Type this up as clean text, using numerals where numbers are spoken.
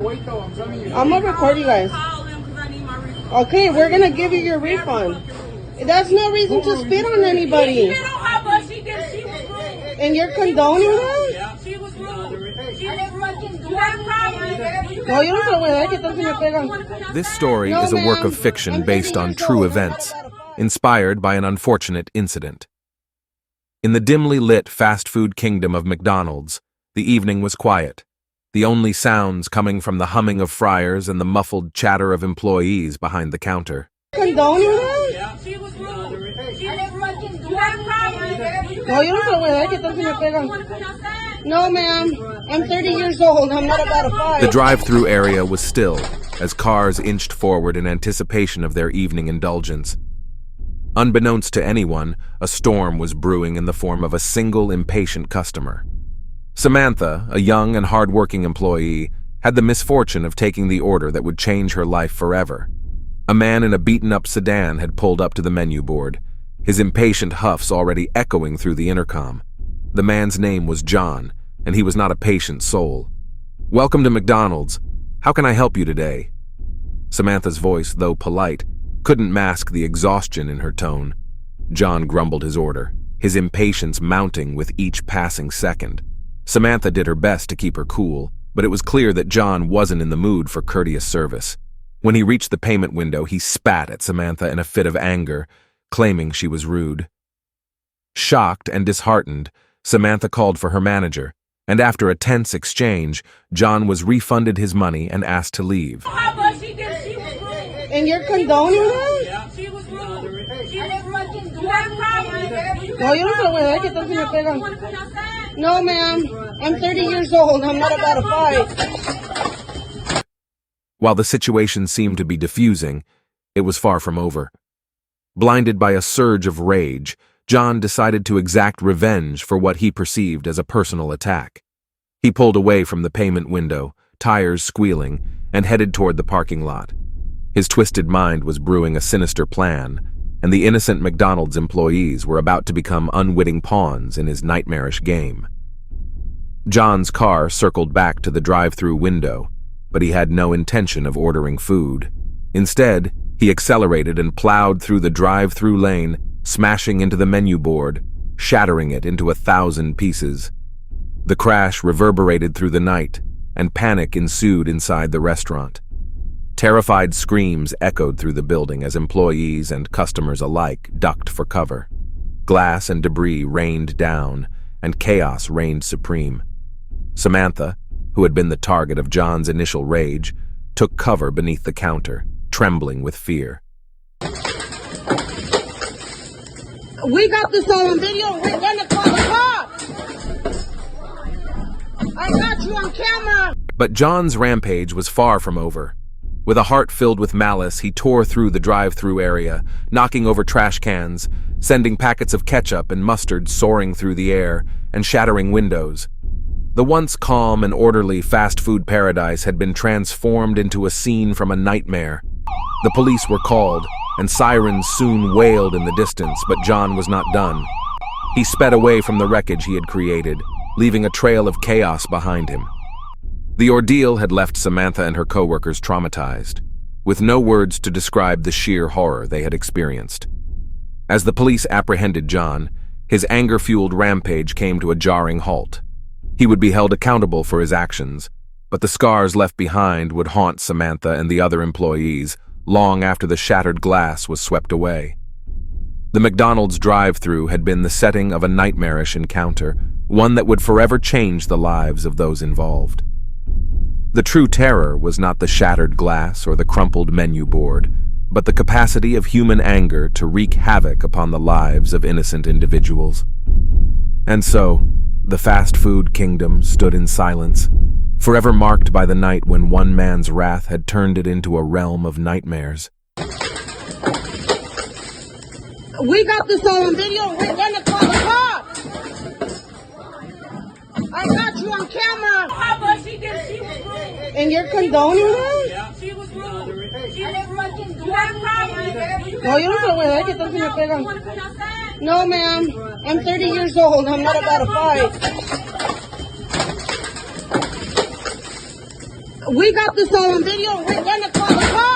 I'm gonna record you guys. Okay, we're gonna give you your refund. That's no reason to spit on anybody. And you're condoning that? She was rude. This story is a work of fiction based on true events, inspired by an unfortunate incident. In the dimly lit fast food kingdom of McDonald's, the evening was quiet, the only sounds coming from the humming of fryers and the muffled chatter of employees behind the counter. Condoning that? She was rude. No, ma'am. I'm 30 years old. I'm not about to fight. The drive-through area was still, as cars inched forward in anticipation of their evening indulgence. Unbeknownst to anyone, a storm was brewing in the form of a single impatient customer. Samantha, a young and hard-working employee, had the misfortune of taking the order that would change her life forever. A man in a beaten-up sedan had pulled up to the menu board, his impatient huffs already echoing through the intercom. The man's name was John, and he was not a patient soul. "Welcome to McDonald's. How can I help you today?" Samantha's voice, though polite, couldn't mask the exhaustion in her tone. John grumbled his order, his impatience mounting with each passing second. Samantha did her best to keep her cool, but it was clear that John wasn't in the mood for courteous service. When he reached the payment window, he spat at Samantha in a fit of anger, claiming she was rude. Shocked and disheartened, Samantha called for her manager, and after a tense exchange, John was refunded his money and asked to leave. And you're condoning that? She was rude. No, ma'am. I'm 30 years old. I'm not about to fight. While the situation seemed to be diffusing, it was far from over. Blinded by a surge of rage, John decided to exact revenge for what he perceived as a personal attack. He pulled away from the payment window, tires squealing, and headed toward the parking lot. His twisted mind was brewing a sinister plan, and the innocent McDonald's employees were about to become unwitting pawns in his nightmarish game. John's car circled back to the drive-through window, but he had no intention of ordering food. Instead, he accelerated and plowed through the drive-through lane, smashing into the menu board, shattering it into 1,000 pieces. The crash reverberated through the night, and panic ensued inside the restaurant. Terrified screams echoed through the building as employees and customers alike ducked for cover. Glass and debris rained down, and chaos reigned supreme. Samantha, who had been the target of John's initial rage, took cover beneath the counter, trembling with fear. We got this on video. We're gonna call the cops. I got you on camera. But John's rampage was far from over. With a heart filled with malice, he tore through the drive-through area, knocking over trash cans, sending packets of ketchup and mustard soaring through the air, and shattering windows. The once calm and orderly fast food paradise had been transformed into a scene from a nightmare. The police were called, and sirens soon wailed in the distance, but John was not done. He sped away from the wreckage he had created, leaving a trail of chaos behind him. The ordeal had left Samantha and her coworkers traumatized, with no words to describe the sheer horror they had experienced. As the police apprehended John, his anger-fueled rampage came to a jarring halt. He would be held accountable for his actions, but the scars left behind would haunt Samantha and the other employees long after the shattered glass was swept away. The McDonald's drive-through had been the setting of a nightmarish encounter, one that would forever change the lives of those involved. The true terror was not the shattered glass or the crumpled menu board, but the capacity of human anger to wreak havoc upon the lives of innocent individuals. And so, the fast food kingdom stood in silence, forever marked by the night when one man's wrath had turned it into a realm of nightmares. We got this on video. We're gonna call the cops. I got you on camera. And you're condoning that? She was rude. No, ma'am. I'm 30 years old. I'm not about to fight. We got this all on video. We're gonna call the cops.